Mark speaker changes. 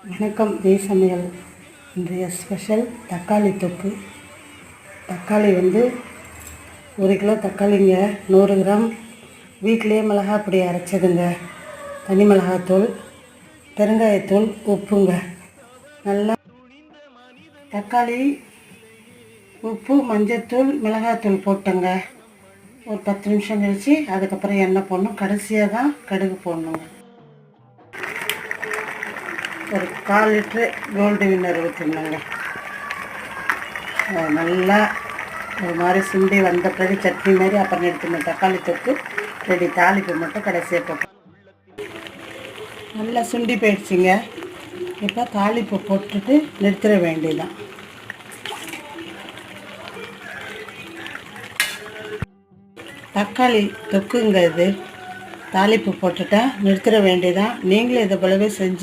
Speaker 1: வணக்கம். சமையல் இன்றைய ஸ்பெஷல் தக்காளி தொக்கு. தக்காளி 1 கிலோ தக்காளிங்க, 100 கிராம் வீட்டிலே மிளகாய் பொடி அரைச்சதுங்க, தனி மிளகாத்தூள், பெருங்காயத்தூள், உப்புங்க. நல்லா தக்காளி, உப்பு, மஞ்சத்தூள், மிளகாத்தூள் போட்டேங்க. ஒரு 10 நிமிஷம் கழிச்சு அதுக்கப்புறம் எண்ணெய் போடணும். கடைசியாக தான் கடுகு போடணுங்க. ஒரு 1/4 லிட்ரு கோல்டு வின்னர் ஊற்றிடணுங்க. நல்லா ஒரு மாதிரி சுண்டி வந்த பிறகு சட்னி மாதிரி அப்புறம் எடுத்துடணும். தக்காளி தொக்கு ரெடி. தாளிப்பு மட்டும் கடைசியாக போட்டோம். நல்லா சுண்டி போயிடுச்சுங்க. இப்போ தாளிப்பு போட்டுட்டு நிறுத்திட வேண்டியதுதான். தக்காளி தொக்குங்க இது. தாளிப்பு போட்டுட்டா நிறுத்திட வேண்டியதான். நீங்களும் இதை போலவே செஞ்சு